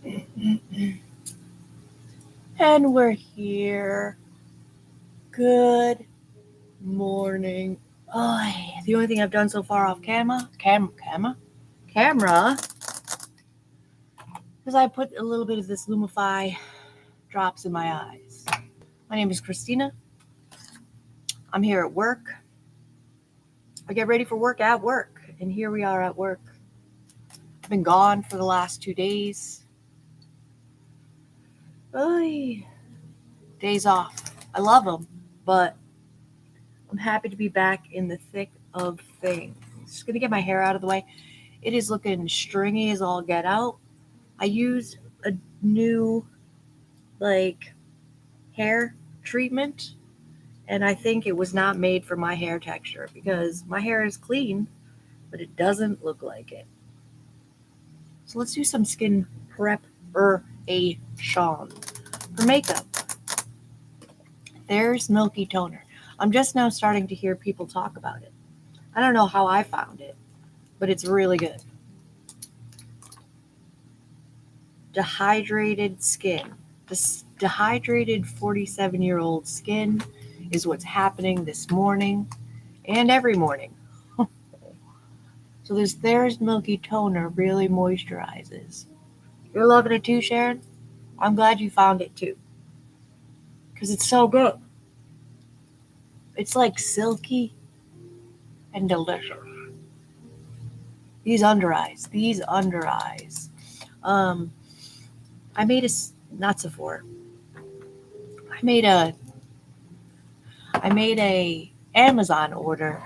And we're here. Good morning. Oh, the only thing I've done so far off camera, is I put a little bit of this Lumify drops in my eyes. My name is Christina. I'm here at work. I get ready for work at work, and here we are at work. I've been gone for the last 2 days. Oy. Days off. I love them, but I'm happy to be back in the thick of things. Just gonna get my hair out of the way. It is looking stringy as all get out. I used a new like hair treatment, and I think it was not made for my hair texture because my hair is clean, but it doesn't look like it. So let's do some skin preparation for makeup. There's Milky Toner. I'm just now starting to hear people talk about it. I don't know how I found it, but it's really good. Dehydrated skin. This dehydrated 47-year-old skin is what's happening this morning and every morning. So there's Milky Toner really moisturizes. You're loving it too, Sharon? I'm glad you found it too. Because it's so good. It's like silky and delicious. These under eyes. Um, I made a, not Sephora. I made a Amazon order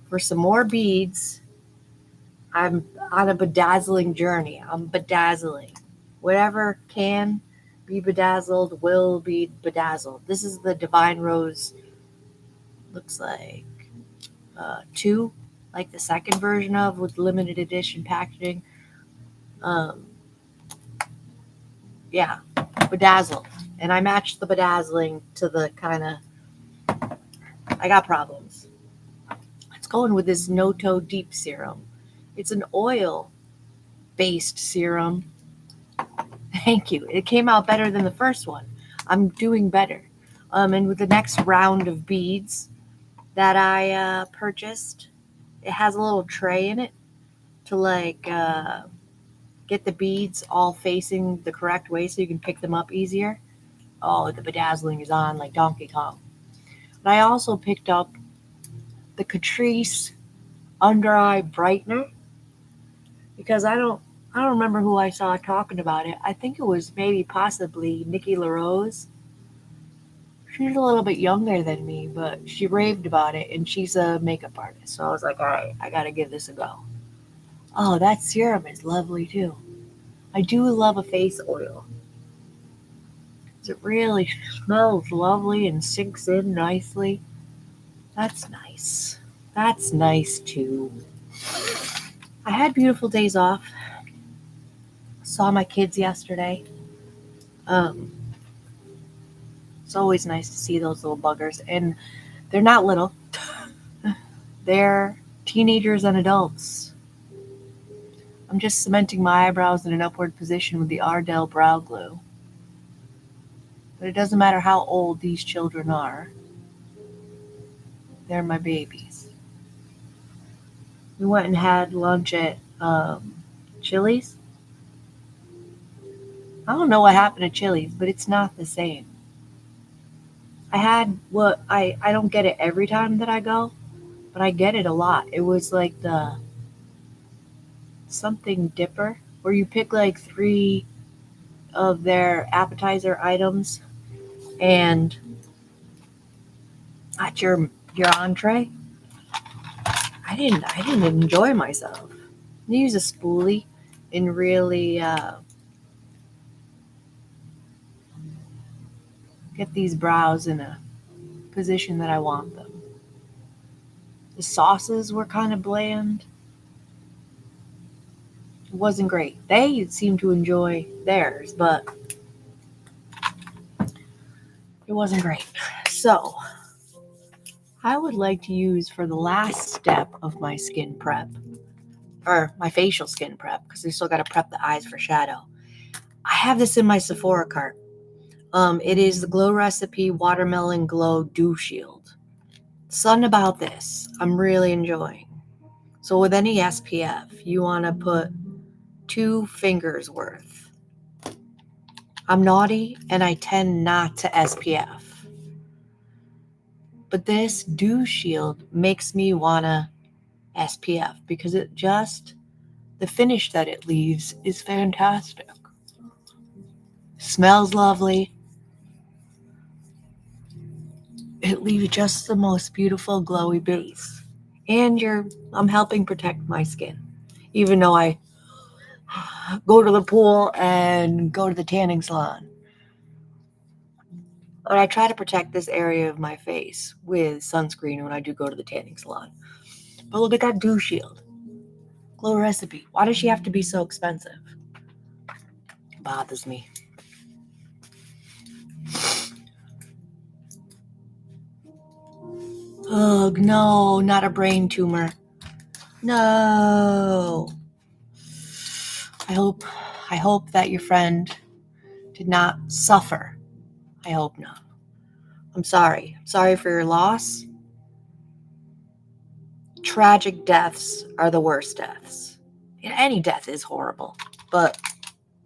for some more beads. I'm on a bedazzling journey. I'm bedazzling. Whatever can be bedazzled will be bedazzled. This is the Divine Rose. Looks like 2, like the second version of with limited edition packaging. Yeah, bedazzled. And I matched the bedazzling to the kind of, I got problems. It's going with this Noto Deep Serum. It's an oil-based serum. Thank you. It came out better than the first one. I'm doing better. And with the next round of beads that I purchased, it has a little tray in it to get the beads all facing the correct way so you can pick them up easier. Oh, the bedazzling is on like Donkey Kong. But I also picked up the Catrice Under Eye Brightener because I don't remember who I saw talking about it. I think it was maybe possibly Nikki LaRose. She's a little bit younger than me, but she raved about it, and she's a makeup artist. So I was like, all right, I gotta give this a go. Oh, that serum is lovely too. I do love a face oil. It really smells lovely and sinks in nicely. That's nice. That's nice too. I had beautiful days off. Saw my kids yesterday. Um, it's always nice to see those little buggers, and they're not little. They're teenagers and adults. I'm just cementing my eyebrows in an upward position with the Ardell Brow Glue. But it doesn't matter how old these children are. They're my babies. We went and had lunch at Chili's. I don't know what happened to Chili's, but it's not the same. I had what I don't get it every time that I go, but I get it a lot. It was like the something dipper where you pick like 3 of their appetizer items and at your entree. I didn't enjoy myself. You use a spoolie and really get these brows in a position that I want them. The sauces were kind of bland. It wasn't great. They seemed to enjoy theirs, but it wasn't great. So, I would like to use for the last step of my skin prep, or my facial skin prep, because we still got to prep the eyes for shadow. I have this in my Sephora cart. It is the Glow Recipe Watermelon Glow Dew Shield. Something about this I'm really enjoying. So with any SPF, you want to put 2 fingers worth. I'm naughty and I tend not to SPF. But this Dew Shield makes me want to SPF because the finish that it leaves is fantastic. Smells lovely. It leaves just the most beautiful glowy base. And I'm helping protect my skin. Even though I go to the pool and go to the tanning salon. But I try to protect this area of my face with sunscreen when I do go to the tanning salon. But look at that Dew Shield. Glow Recipe. Why does she have to be so expensive? It bothers me. Ugh, no, not a brain tumor. No. I hope that your friend did not suffer. I hope not. I'm sorry. I'm sorry for your loss. Tragic deaths are the worst deaths. Any death is horrible, but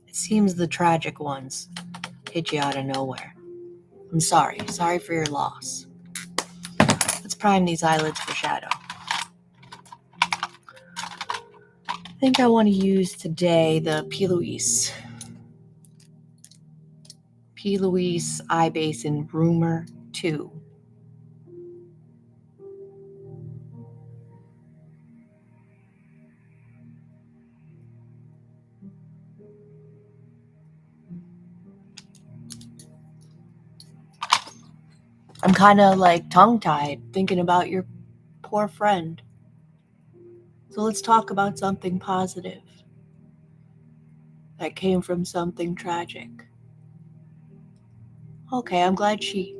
it seems the tragic ones hit you out of nowhere. I'm sorry. Sorry for your loss. Let's prime these eyelids for shadow. I think I want to use today the P. Louise Eye Base in Rumor 2. I'm kind of like tongue-tied thinking about your poor friend. So let's talk about something positive that came from something tragic. Okay, I'm glad she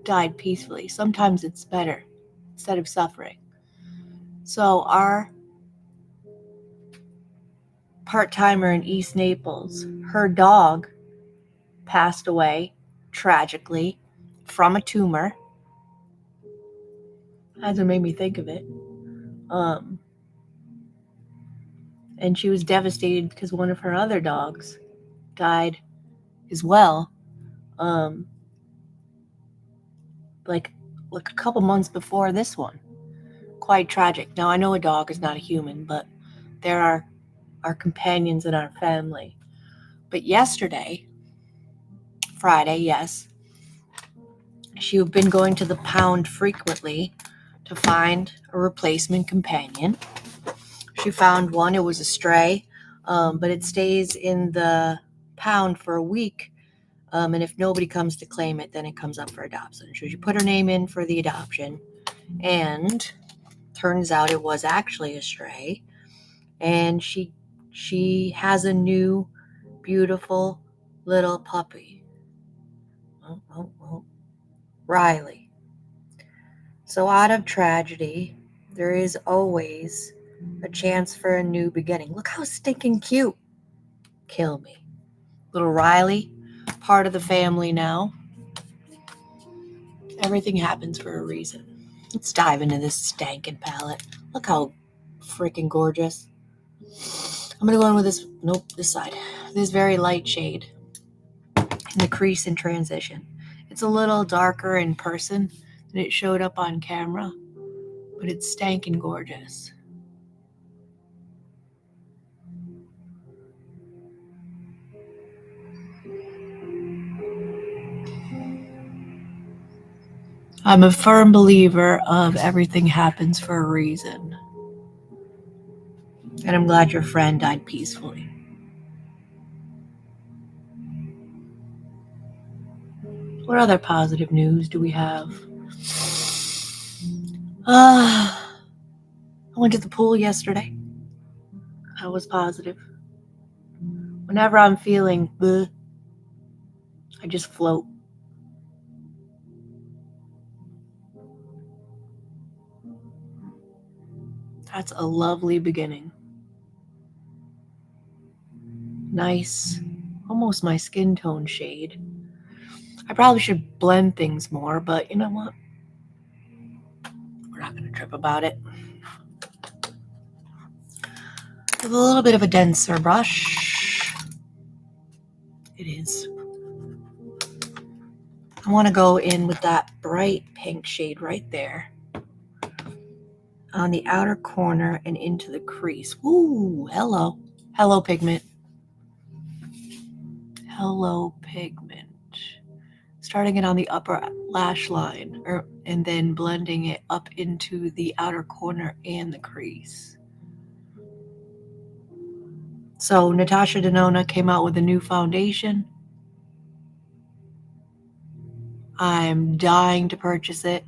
died peacefully. Sometimes it's better instead of suffering. So our part-timer in East Naples, her dog passed away tragically from a tumor. Hasn't made me think of it. And she was devastated because one of her other dogs died as well. Like a couple months before this one. Quite tragic. Now I know a dog is not a human, but there are our companions in our family. But yesterday, Friday, yes, she had been going to the pound frequently to find a replacement companion. She found one. It was a stray, but it stays in the pound for a week. And if nobody comes to claim it, then it comes up for adoption. So she put her name in for the adoption, and turns out it was actually a stray. And she has a new, beautiful little puppy. Riley. So out of tragedy, there is always a chance for a new beginning. Look how stinking cute. Kill me. Little Riley, part of the family now. Everything happens for a reason. Let's dive into this stankin' palette. Look how freaking gorgeous. I'm going to go in with this side. This very light shade in the crease and transition. It's a little darker in person than it showed up on camera, but it's stankin' gorgeous. I'm a firm believer of everything happens for a reason. And I'm glad your friend died peacefully. What other positive news do we have? I went to the pool yesterday. That was positive. Whenever I'm feeling bleh, I just float. That's a lovely beginning. Nice, almost my skin tone shade. I probably should blend things more, but you know what? We're not going to trip about it. With a little bit of a denser brush. It is. I want to go in with that bright pink shade right there on the outer corner and into the crease. Ooh, hello. Hello, pigment. Hello, pigment. Starting it on the upper lash line and then blending it up into the outer corner and the crease. So Natasha Denona came out with a new foundation. I'm dying to purchase it.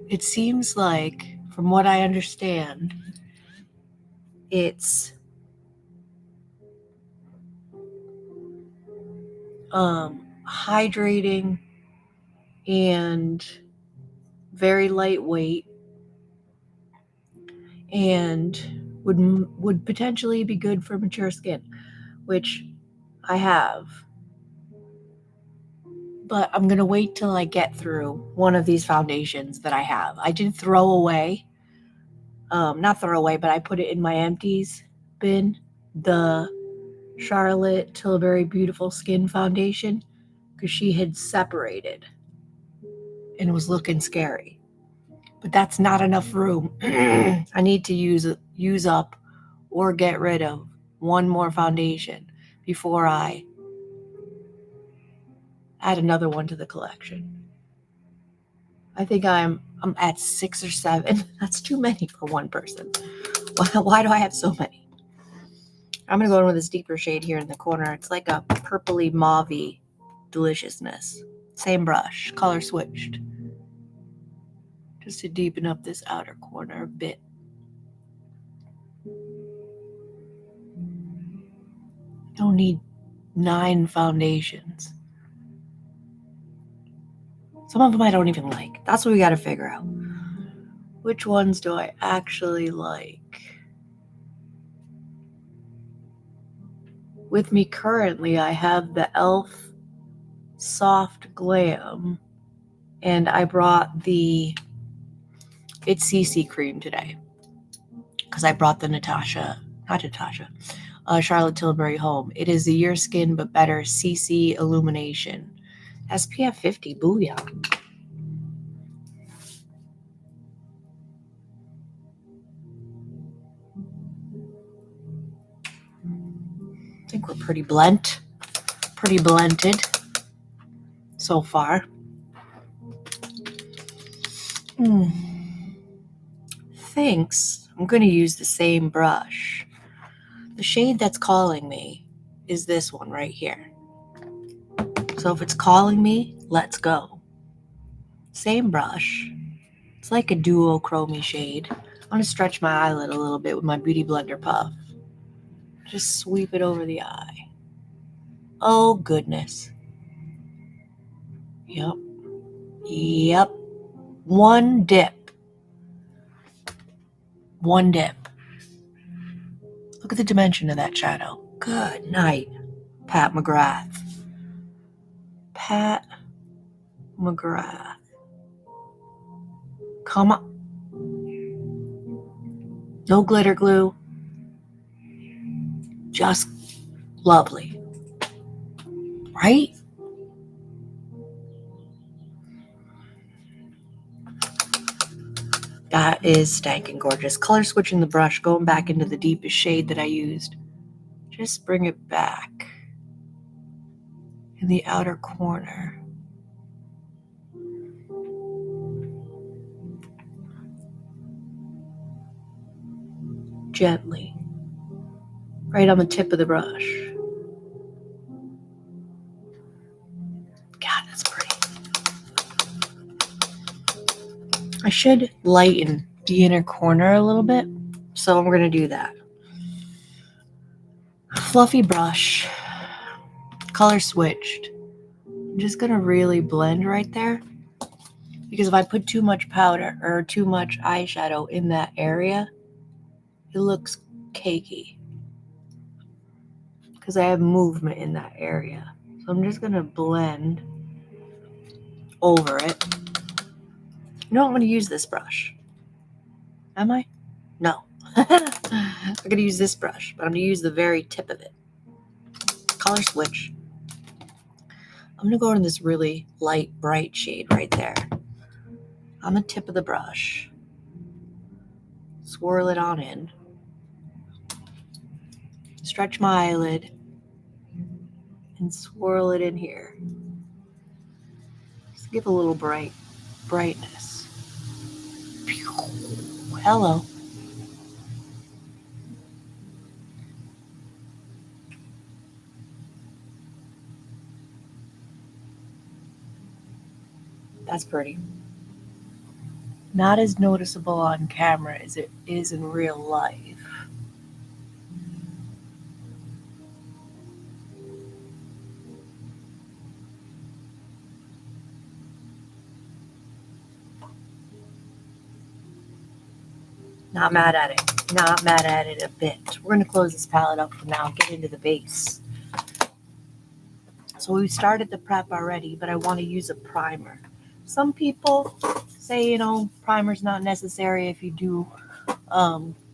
It seems like, from what I understand, it's hydrating and very lightweight and would potentially be good for mature skin, which I have. But I'm going to wait till I get through one of these foundations that I have. I did throw away, not throw away, but I put it in my empties bin, the Charlotte Tilbury Beautiful Skin Foundation, because she had separated and was looking scary. But that's not enough room. I need to use up or get rid of one more foundation before I add another one to the collection. I think I'm at 6 or 7. That's too many for one person. Why do I have so many? I'm going to go in with this deeper shade here in the corner. It's like a purpley mauvey deliciousness. Same brush, color switched. Just to deepen up this outer corner a bit. Don't need 9 foundations. Some of them I don't even like. That's what we got to figure out. Which ones do I actually like? With me currently, I have the e.l.f. Soft Glam, and I brought the It's CC cream today because I brought the Charlotte Tilbury home. It is the Your Skin But Better CC Illumination. SPF 50, booyah. I think we're pretty blended so far. Thanks. I'm going to use the same brush. The shade that's calling me is this one right here. So if it's calling me, let's go. Same brush. It's like a duochrome shade. I'm going to stretch my eyelid a little bit with my Beauty Blender puff. Just sweep it over the eye. Oh, goodness. Yep. One dip. Look at the dimension of that shadow. Good night, Pat McGrath. Come on. No glitter glue. Just lovely. Right? That is stankin' gorgeous. Color switching the brush, going back into the deepest shade that I used. Just bring it back in the outer corner. Gently. Right on the tip of the brush. God, that's pretty. I should lighten the inner corner a little bit, so we're going to do that. Fluffy brush. Color switched. I'm just going to really blend right there, because if I put too much powder or too much eyeshadow in that area, it looks cakey. because I have movement in that area. So I'm just going to blend over it. You know, I'm going to use this brush. Am I? No. I'm going to use this brush, but I'm going to use the very tip of it. Color switch. I'm going to go in this really light, bright shade right there. On the tip of the brush. Swirl it on in. Stretch my eyelid. And swirl it in here. Just give a little brightness. Hello. That's pretty. Not as noticeable on camera as it is in real life. Not mad at it. Not mad at it a bit. We're going to close this palette up for now, get into the base. So we started the prep already, but I want to use a primer. Some people say, primer's not necessary if you do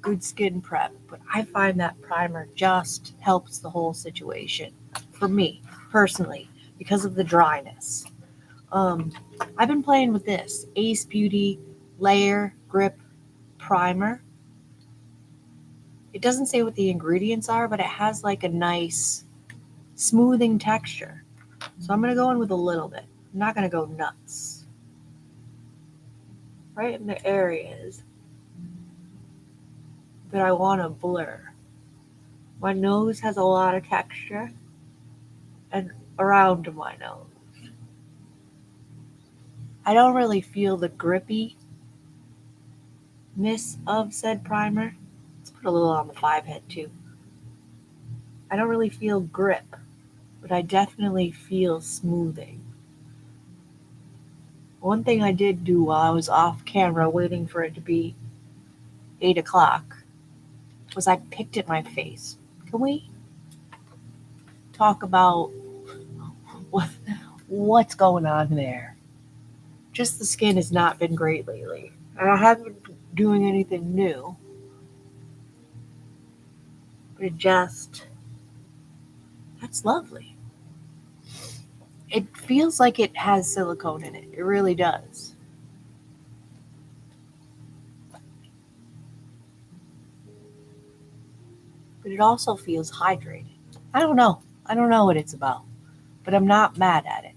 good skin prep, but I find that primer just helps the whole situation for me personally because of the dryness. I've been playing with this Ace Beauty Layer Grip Primer. It doesn't say what the ingredients are, but it has like a nice smoothing texture. So I'm going to go in with a little bit. I'm not going to go nuts. Right in the areas that I want to blur. My nose has a lot of texture and around my nose. I don't really feel the grippiness of said primer. Let's put a little on the 5 head too. I don't really feel grip, but I definitely feel smoothing. One thing I did do while I was off camera waiting for it to be 8 o'clock was I picked at my face. Can we talk about what's going on there? Just the skin has not been great lately. And I haven't been doing anything new. But that's lovely. It feels like it has silicone in it. It really does. But it also feels hydrated. I don't know. I don't know what it's about. But I'm not mad at it.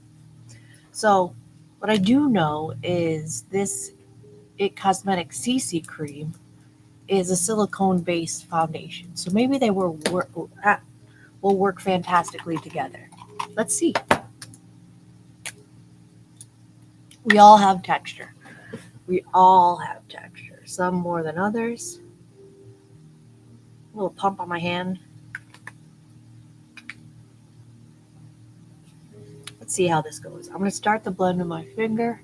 So, what I do know is this It Cosmetics CC cream is a silicone-based foundation. So maybe they will work fantastically together. Let's see. We all have texture. We all have texture. Some more than others. A little pump on my hand. Let's see how this goes. I'm going to start the blend with my finger.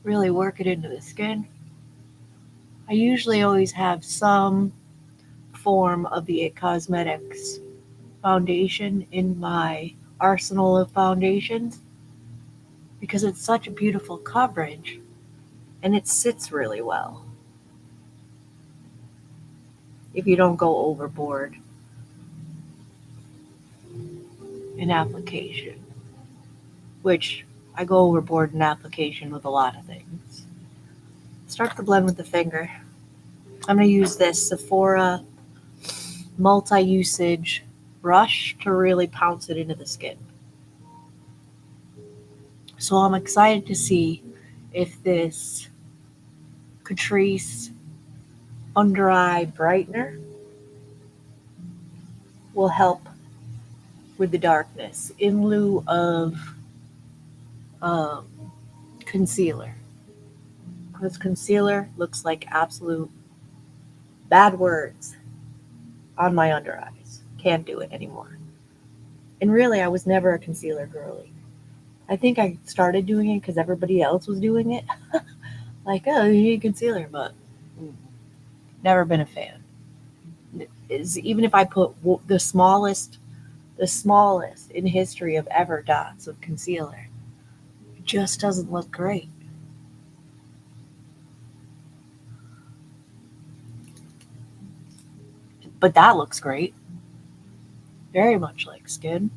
Really work it into the skin. I usually always have some form of the It Cosmetics foundation in my arsenal of foundations because it's such a beautiful coverage and it sits really well if you don't go overboard in application, which I go overboard in application with a lot of things. Start the blend with the finger. I'm going to use this Sephora multi-usage brush to really pounce it into the skin. So I'm excited to see if this Catrice under eye brightener will help with the darkness in lieu of concealer. Because concealer looks like absolute bad words on my under eyes. Can't do it anymore. And really, I was never a concealer girly. I think I started doing it because everybody else was doing it. Like, oh, you need concealer, but never been a fan. is even if I put the smallest in history of ever dots of concealer, it just doesn't look great. But that looks great. Very much like skin.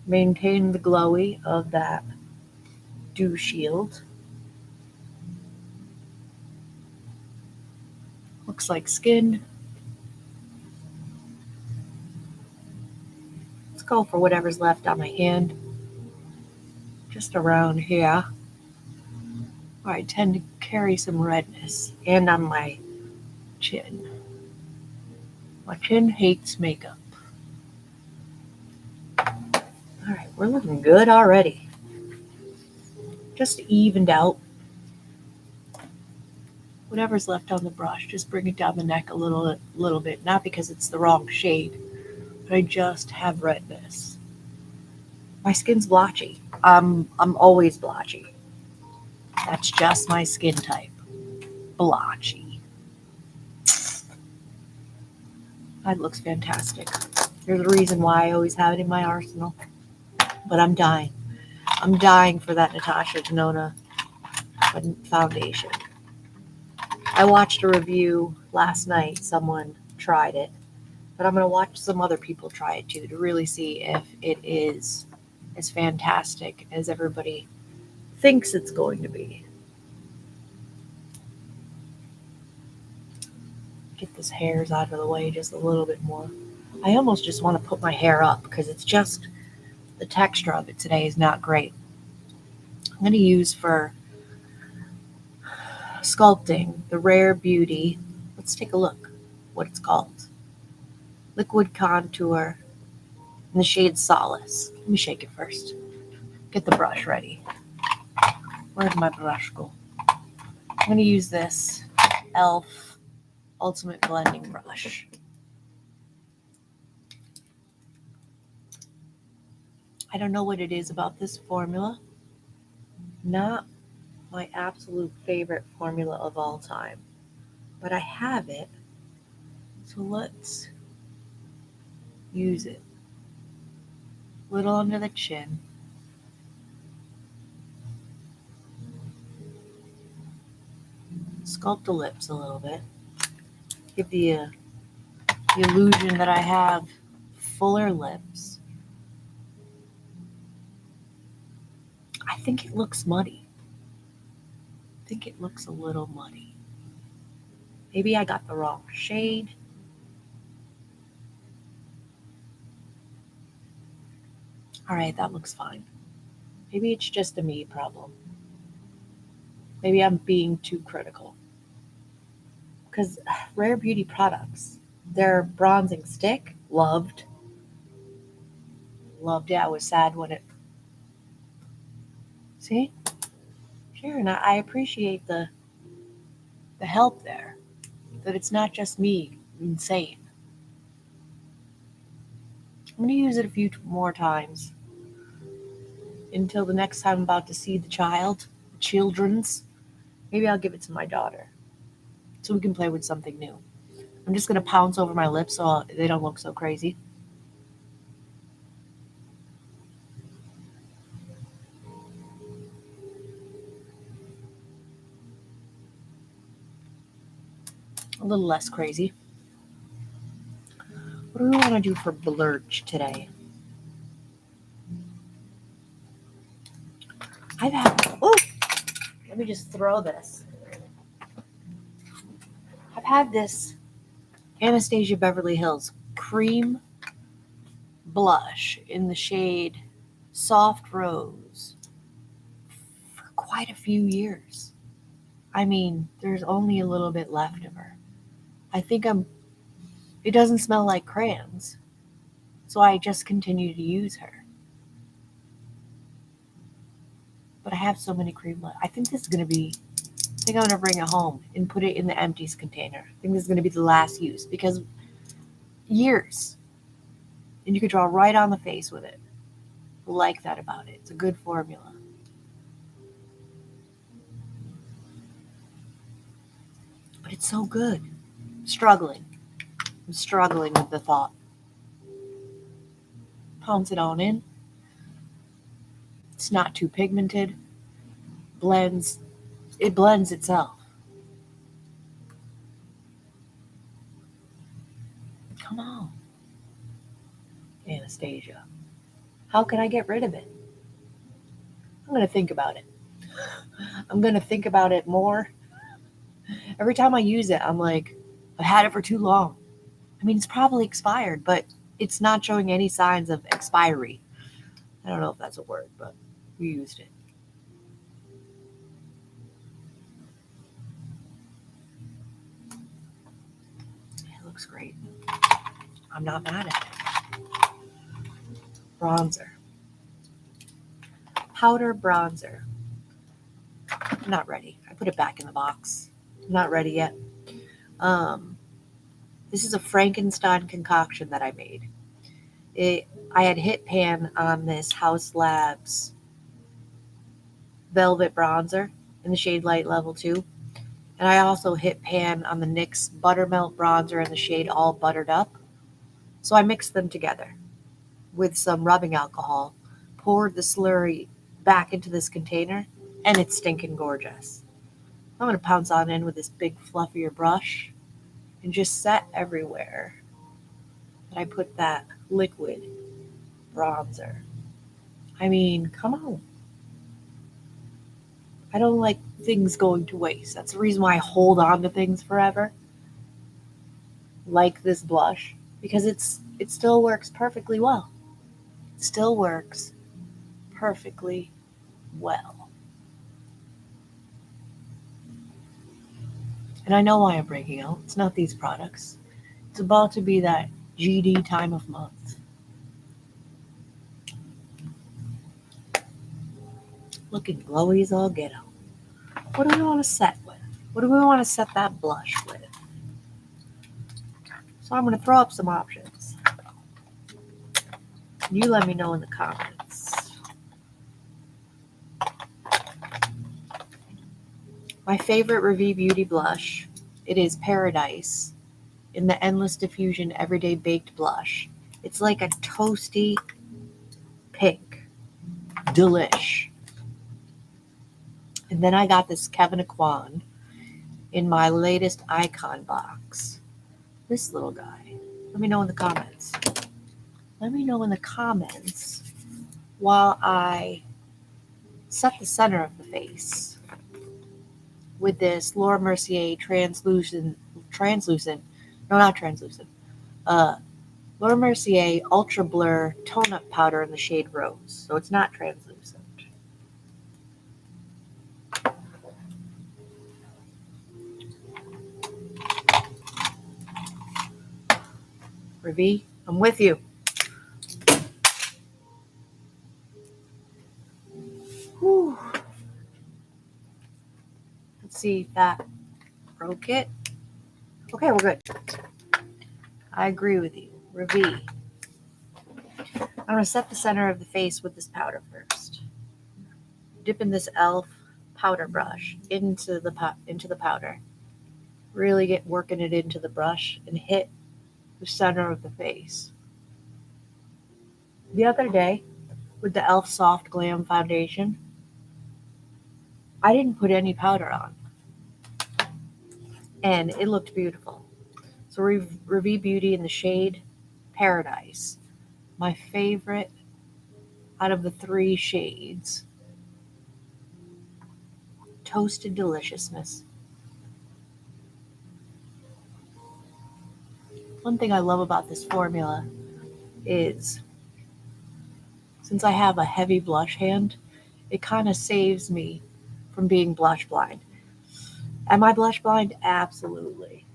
Maintain the glowy of that dew shield. Looks like skin. Let's go for whatever's left on my hand. Just around here. I tend to carry some redness. And on my chin. My chin hates makeup. Alright, we're looking good already. Just evened out. Whatever's left on the brush, just bring it down the neck a little bit. Not because it's the wrong shade, but I just have redness. My skin's blotchy. I'm always blotchy. That's just my skin type. Blotchy. That looks fantastic. There's a reason why I always have it in my arsenal. But I'm dying. I'm dying for that Natasha Denona foundation. I watched a review last night. Someone tried it. But I'm going to watch some other people try it too to really see if it is as fantastic as everybody thinks it's going to be. Get this hairs out of the way just a little bit more. I almost just want to put my hair up because it's just the texture of it today is not great. I'm going to use for sculpting the Rare Beauty. Let's take a look what it's called. Liquid Contour in the shade Solace. Let me shake it first. Get the brush ready. Where'd my brush go? I'm going to use this e.l.f. Ultimate Blending Brush. I don't know what it is about this formula. Not my absolute favorite formula of all time. But I have it. So let's use it. Little under the chin. Sculpt the lips a little bit. Give the illusion that I have fuller lips. I think it looks muddy. I think it looks a little muddy. Maybe I got the wrong shade. Alright, that looks fine. Maybe it's just a me problem. Maybe I'm being too critical. Because Rare Beauty products, their bronzing stick, loved. Loved it. I was sad when it... See? Sharon, I appreciate the help there. That it's not just me insane. I'm going to use it a few more times. Until the next time I'm about to see the children's. Maybe I'll give it to my daughter. So we can play with something new. I'm just going to pounce over my lips so they don't look so crazy. A little less crazy. What do we want to do for blurch today? Let me just throw this. I've had this Anastasia Beverly Hills cream blush in the shade Soft Rose for quite a few years. I mean, there's only a little bit left of her. It doesn't smell like crayons, so I just continue to use her. But I have so many cream. I think I'm going to bring it home and put it in the empties container. I think this is going to be the last use because years. And you could draw right on the face with it. I like that about it. It's a good formula. But it's so good. Struggling. I'm struggling with the thought. Pounce it on in. It's not too pigmented. It blends itself. Come on, Anastasia. How can I get rid of it? I'm going to think about it. I'm going to think about it more. Every time I use it, I'm like, I've had it for too long. I mean, it's probably expired, but it's not showing any signs of expiry. I don't know if that's a word, but we used it. It looks great. I'm not mad at it. Bronzer. Powder bronzer. I'm not ready. I put it back in the box. I'm not ready yet. This is a Frankenstein concoction that I made. I had hit pan on this House Labs Velvet Bronzer in the shade Light Level 2. And I also hit pan on the NYX Buttermelt Bronzer in the shade All Buttered Up. So I mixed them together with some rubbing alcohol, poured the slurry back into this container, and it's stinking gorgeous. I'm going to pounce on in with this big fluffier brush and just set everywhere that I put that liquid bronzer. I mean, come on. I don't like things going to waste. That's the reason why I hold on to things forever. Like this blush, because it still works perfectly well. It still works perfectly well. And I know why I'm breaking out. It's not these products. It's about to be that GD time of month. Looking glowy as all get out. What do we want to set with? What do we want to set that blush with? So I'm going to throw up some options. You let me know in the comments. My favorite Revie Beauty blush, it is Paradise in the Endless Diffusion Everyday Baked Blush. It's like a toasty pink. Delish. And then I got this Kevin Aquan in my latest Icon box. This little guy. Let me know in the comments. Let me know in the comments while I set the center of the face with this Laura Mercier Laura Mercier Ultra Blur Tone Up Powder in the shade Rose. So it's not translucent. Revie, I'm with you. Whew. Let's see if that broke it. Okay, we're good. I agree with you. Revie. I'm going to set the center of the face with this powder first. Dip in this e.l.f. powder brush into the powder. Really get working it into the brush and hit the center of the face. The other day, with the e.l.f. Soft Glam Foundation, I didn't put any powder on. And it looked beautiful. So Revie Beauty in the shade Paradise. My favorite out of the 3 shades. Toasted deliciousness. One thing I love about this formula is, since I have a heavy blush hand, it kind of saves me from being blush blind. Am I blush blind? Absolutely.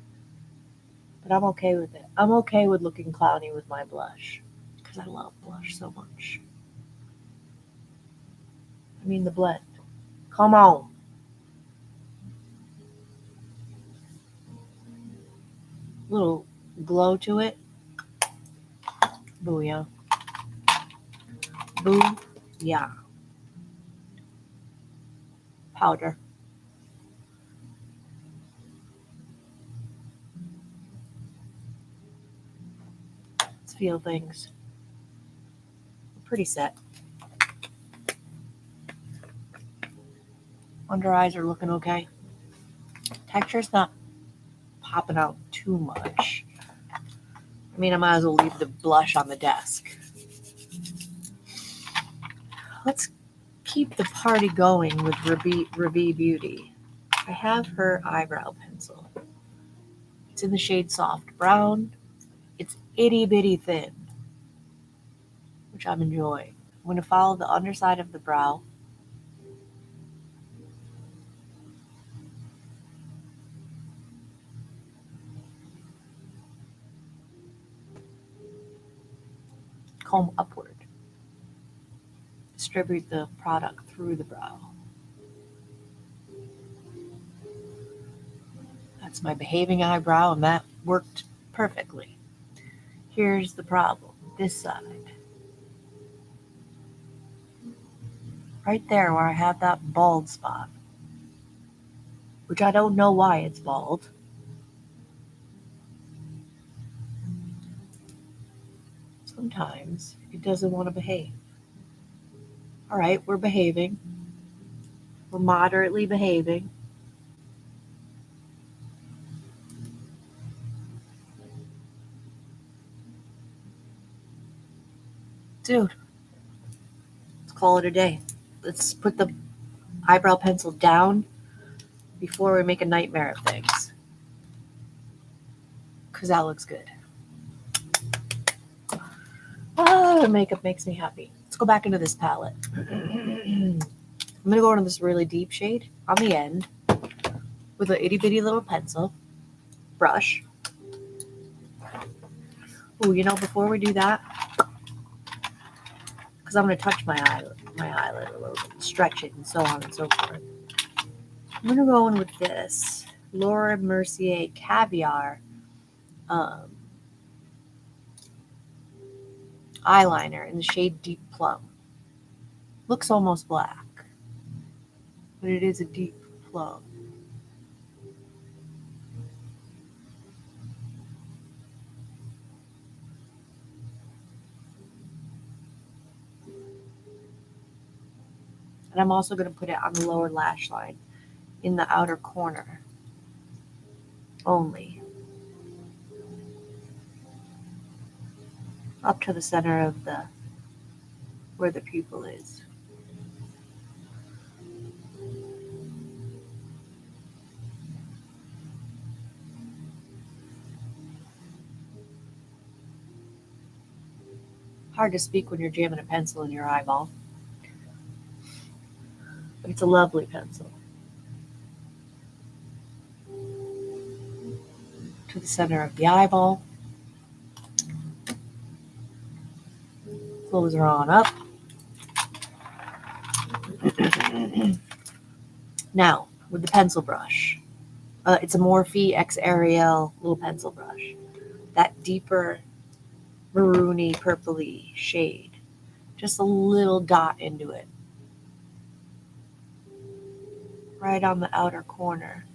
But I'm okay with it. I'm okay with looking clowny with my blush because I love blush so much. I mean, the blend. Come on. Little glow to it. Booyah. Booyah. Powder. Let's feel things. We're pretty set. Under eyes are looking okay. Texture's not popping out too much. I mean, I might as well leave the blush on the desk. Let's keep the party going with Ravi Beauty. I have her eyebrow pencil. It's in the shade Soft Brown. It's itty bitty thin, which I'm enjoying. I'm going to follow the underside of the brow. Comb upward. Distribute the product through the brow. That's my behaving eyebrow, and that worked perfectly. Here's the problem. This side. Right there where I have that bald spot, which I don't know why it's bald. Sometimes it doesn't want to behave. All right, we're behaving. We're moderately behaving. Dude, let's call it a day. Let's put the eyebrow pencil down before we make a nightmare of things. Because that looks good. The makeup makes me happy. Let's go back into this palette. I'm going to go into this really deep shade on the end with an itty bitty little pencil brush. Oh, before we do that, because I'm going to touch my eyelid a little bit, stretch it, and so on and so forth. I'm going to go in with this Laura Mercier Caviar eyeliner in the shade Deep Plum. Looks almost black, but it is a deep plum. And I'm also going to put it on the lower lash line in the outer corner only. Up to the center of where the pupil is. Hard to speak when you're jamming a pencil in your eyeball. But it's a lovely pencil. To the center of the eyeball. Close her on up. Now, with the pencil brush. It's a Morphe X Ariel little pencil brush. That deeper maroony, purpley shade. Just a little dot into it. Right on the outer corner.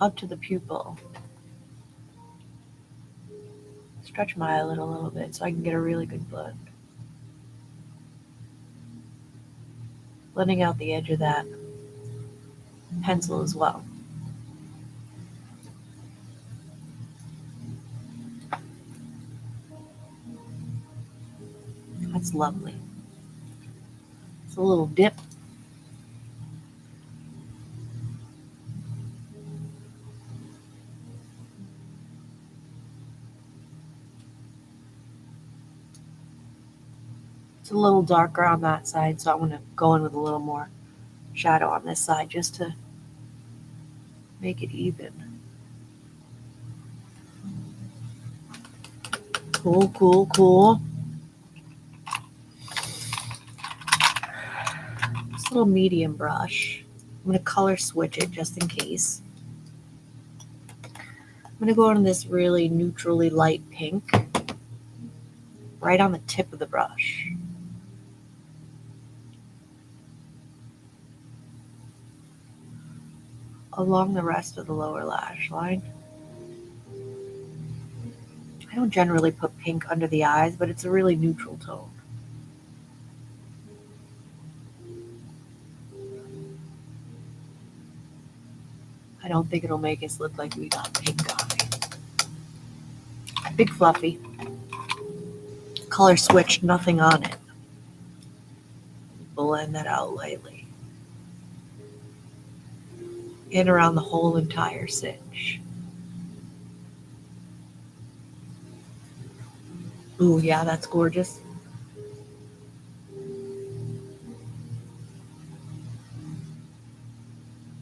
Up to the pupil. Stretch my eyelid a little bit so I can get a really good blend. Blending out the edge of that pencil as well. That's lovely. It's a little dip. It's a little darker on that side, so I'm going to go in with a little more shadow on this side just to make it even. Cool, cool, cool. This little medium brush, I'm going to color switch it just in case. I'm going to go in this really neutrally light pink right on the tip of the brush. Along the rest of the lower lash line. don't generally put pink under the eyes, but it's a really neutral tone. I don't think it'll make us look like we got pink eye. Big fluffy. Color switch, nothing on it. Blend that out lightly. In around the whole entire cinch. Ooh, yeah, that's gorgeous.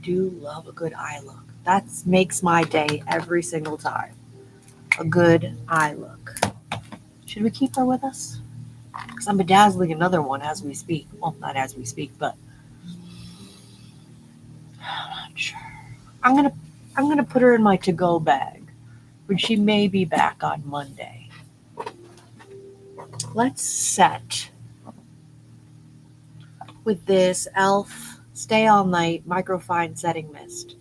Do love a good eye look. That makes my day every single time. A good eye look. Should we keep her with us? Because I'm bedazzling another one as we speak. Well, not as we speak, but I'm not sure. I'm gonna put her in my to-go bag, but she may be back on Monday. Let's set with this e.l.f. Stay All Night Microfine Setting Mist.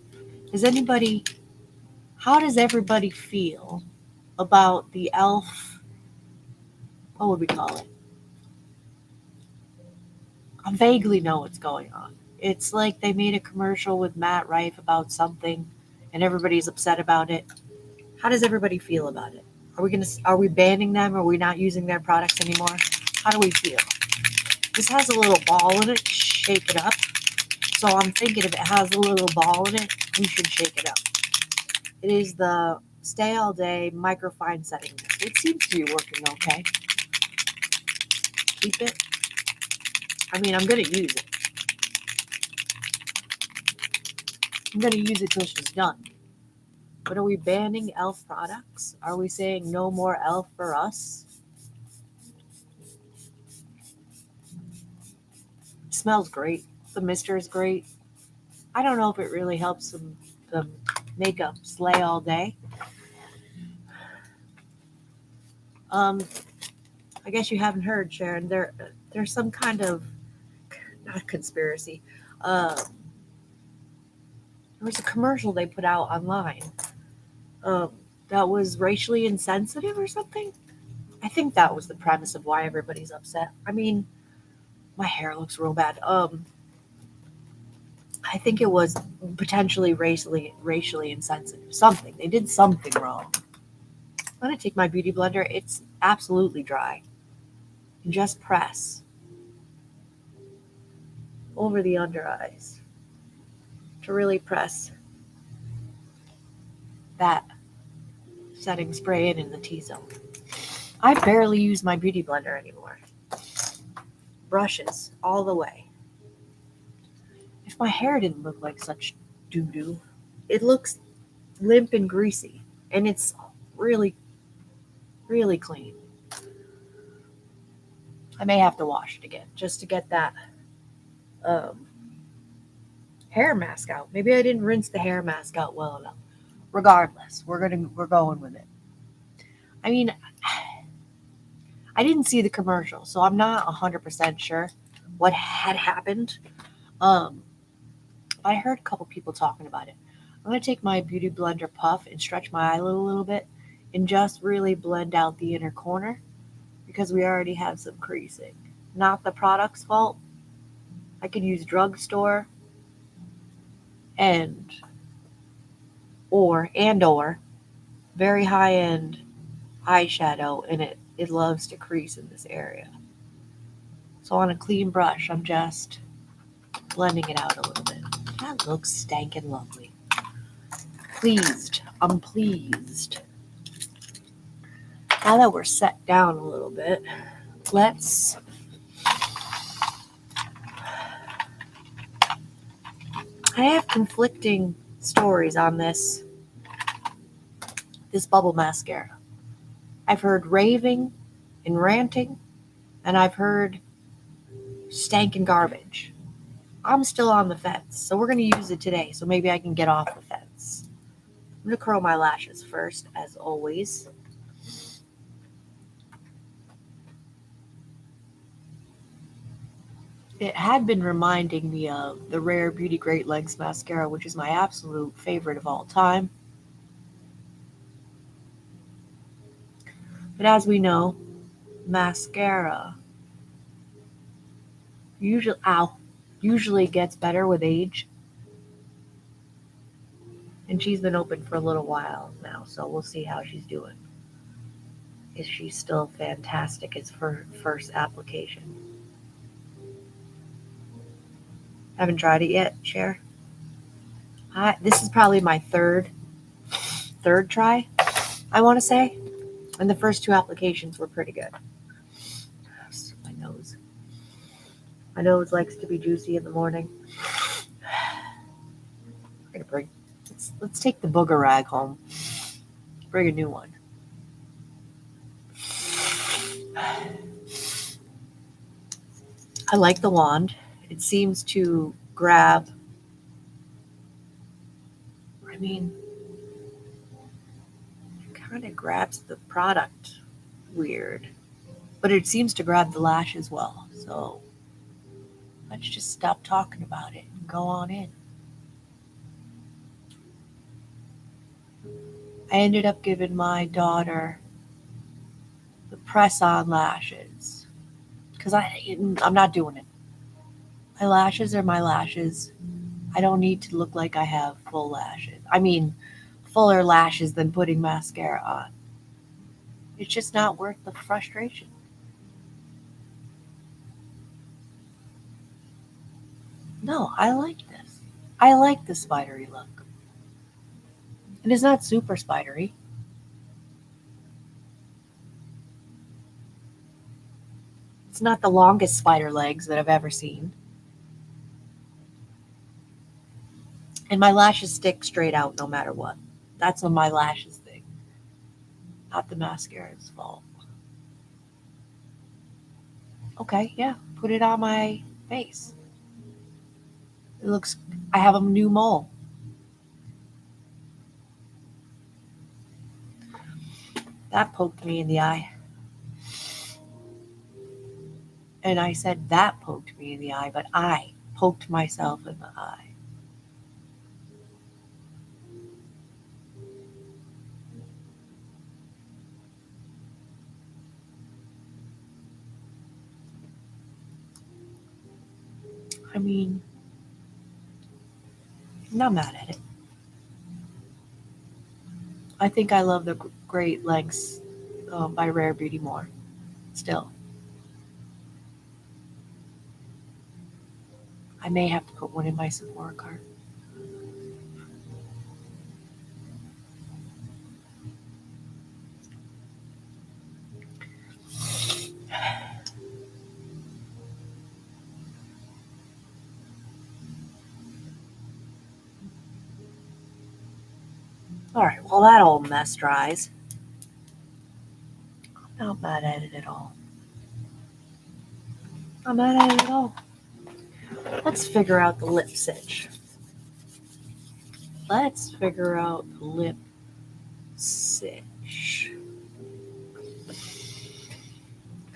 How does everybody feel about the e.l.f., what would we call it? I vaguely know what's going on. It's like they made a commercial with Matt Rife about something and everybody's upset about it. How does everybody feel about it? Are we banning them? Are we not using their products anymore? How do we feel? This has a little ball in it. Shake it up. So I'm thinking if it has a little ball in it, we should shake it up. It is the Stay All Day Microfine Setting Mist. It seems to be working okay. Keep it. I mean, I'm going to use it. I'm going to use it till she's done. But are we banning e.l.f. products? Are we saying no more e.l.f. for us? It smells great. The mister is great. I don't know if it really helps the makeup slay all day. I guess you haven't heard, Sharon. There's some kind of, not conspiracy. There was a commercial they put out online that was racially insensitive or something. I think that was the premise of why everybody's upset. I mean, my hair looks real bad. I think it was potentially racially insensitive. Something. They did something wrong. I'm going to take my beauty blender. It's absolutely dry. And just press over the under eyes to really press that setting spray in the T-zone. I barely use my beauty blender anymore. Brushes all the way. If my hair didn't look like such doo-doo, it looks limp and greasy, and it's really, really clean. I may have to wash it again just to get that hair mask out. Maybe I didn't rinse the hair mask out well enough. Regardless, we're going with it. I mean, I didn't see the commercial, so I'm not 100% sure what had happened. I heard a couple people talking about it. I'm going to take my beauty blender puff and stretch my eyelid a little bit and just really blend out the inner corner because we already have some creasing. Not the product's fault. I could use Drugstore or very high-end eyeshadow, and it loves to crease in this area. So on a clean brush, I'm just blending it out a little bit. That looks stankin' lovely. I'm pleased. Now that we're set down a little bit, let's I have conflicting stories on this bubble mascara. I've heard raving and ranting, and I've heard stankin' garbage. I'm still on the fence, so we're going to use it today, so maybe I can get off the fence. I'm going to curl my lashes first, as always. It had been reminding me of the Rare Beauty Great Lengths mascara, which is my absolute favorite of all time. But as we know, mascara usually gets better with age. And she's been open for a little while now, so we'll see how she's doing. Is she still fantastic as for first application? Haven't tried it yet, Cher. This is probably my third try, I want to say. And the first two applications were pretty good. My nose. My nose likes to be juicy in the morning. Let's take the booger rag home. Bring a new one. I like the wand. It seems to grab. I mean, it kind of grabs the product weird, but it seems to grab the lashes well. So let's just stop talking about it and go on in. I ended up giving my daughter the press-on lashes because I'm not doing it. My lashes are my lashes. I don't need to look like I have full lashes. I mean, fuller lashes than putting mascara on. It's just not worth the frustration. No, I like this. I like the spidery look. And it's not super spidery. It's not the longest spider legs that I've ever seen. And my lashes stick straight out no matter what. That's when my lashes thing, not the mascara's fault. Okay, yeah, put it on my face. It looks, I have a new mole. That poked me in the eye. And I said that poked me in the eye, but I poked myself in the eye. I mean, I'm not mad at it. I think I love the Great Lengths by Rare Beauty more. Still, I may have to put one in my Sephora cart. All right, well, that old mess dries. I'm not mad at it at all. I'm not mad at it at all. Let's figure out the lip stitch. Let's figure out the lip stitch.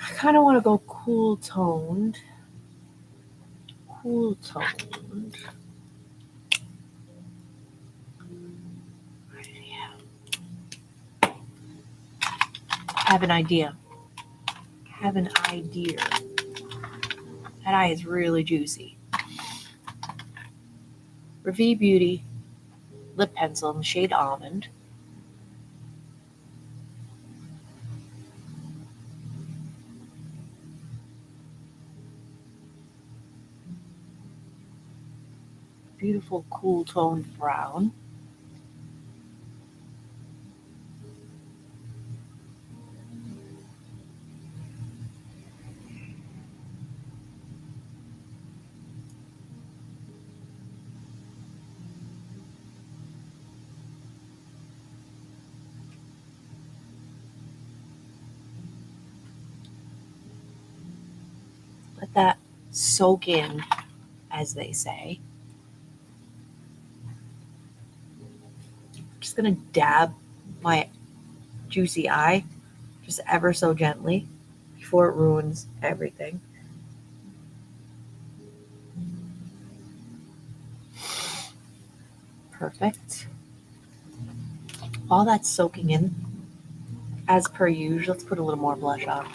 I kind of want to go cool toned. Cool toned. I have an idea. That eye is really juicy. Revie Beauty lip pencil in the shade Almond. Beautiful cool toned brown. Let that soak in, as they say. I'm just going to dab my juicy eye just ever so gently before it ruins everything. Perfect. While that's soaking in, As per usual, let's put a little more blush on.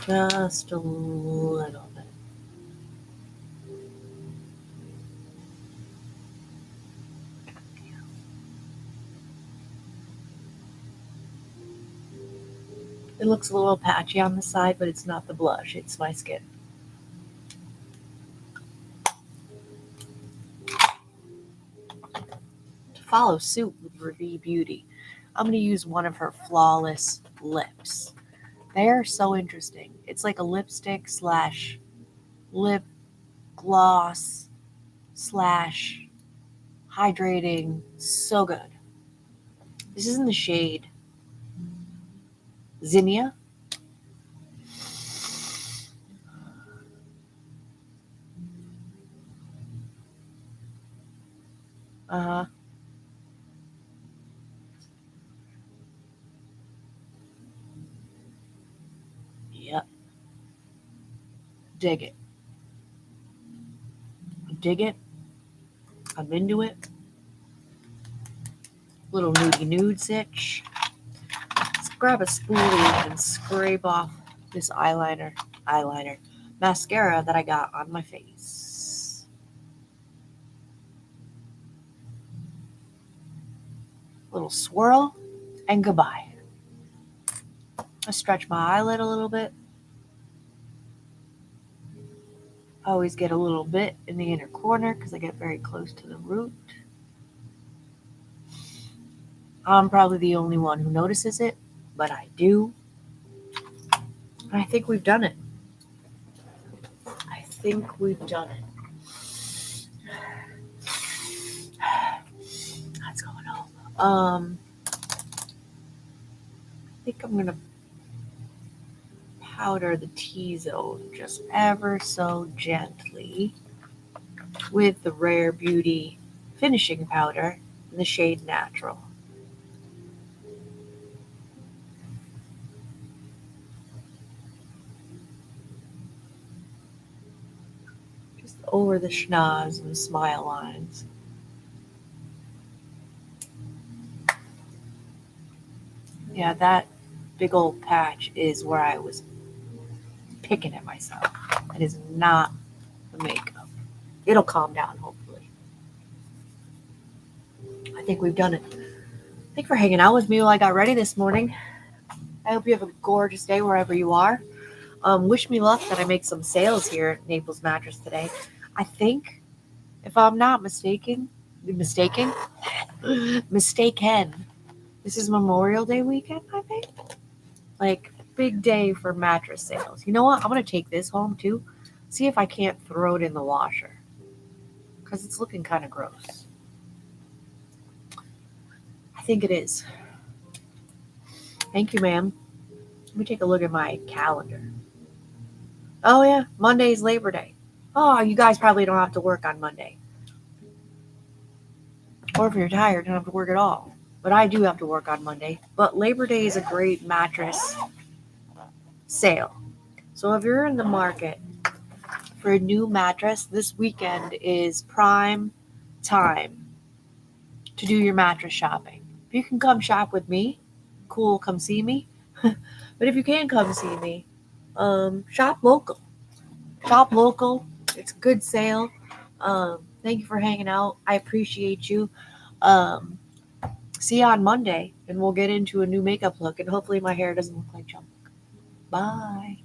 Just a little bit. It looks a little patchy on the side, but it's not the blush, it's my skin. To follow suit with Revie Beauty, I'm going to use one of her Flawless lips. They are so interesting. It's like a lipstick slash lip gloss slash hydrating. So good. This is in the shade Zinnia. Uh-huh. Yep. Dig it. Dig it. I'm into it. Little nudie nude sitch. Let's grab a spoolie and scrape off this mascara that I got on my face. Little swirl and goodbye. I stretch my eyelid a little bit. I always get a little bit in the inner corner because I get very close to the root. I'm probably the only one who notices it, but I do. And I think we've done it. I think we've done it. That's going on. I think I'm gonna powder the T-zone just ever so gently with the Rare Beauty finishing powder in the shade Natural. Just over the schnoz and the smile lines. Yeah, that big old patch is where I was picking at myself. It is not the makeup. It'll calm down, hopefully. I think we've done it. Thanks for hanging out with me while I got ready this morning. I hope you have a gorgeous day wherever you are. Wish me luck that I make some sales here at Naples Mattress today. I think, if I'm not mistaken, this is Memorial Day weekend, I think. Like, big day for mattress sales. You know what? I'm going to take this home, too. See if I can't throw it in the washer. Because it's looking kind of gross. I think it is. Thank you, ma'am. Let me take a look at my calendar. Oh, yeah. Monday's Labor Day. Oh, you guys probably don't have to work on Monday. Or if you're tired, you don't have to work at all. But I do have to work on Monday. But Labor Day is a great mattress sale. So if you're in the market for a new mattress, this weekend is prime time to do your mattress shopping. If you can come shop with me, cool, come see me. But if you can't come see me, shop local. Shop local. It's a good sale. Thank you for hanging out. I appreciate you. See you on Monday, and we'll get into a new makeup look, and hopefully my hair doesn't look like junk. Bye.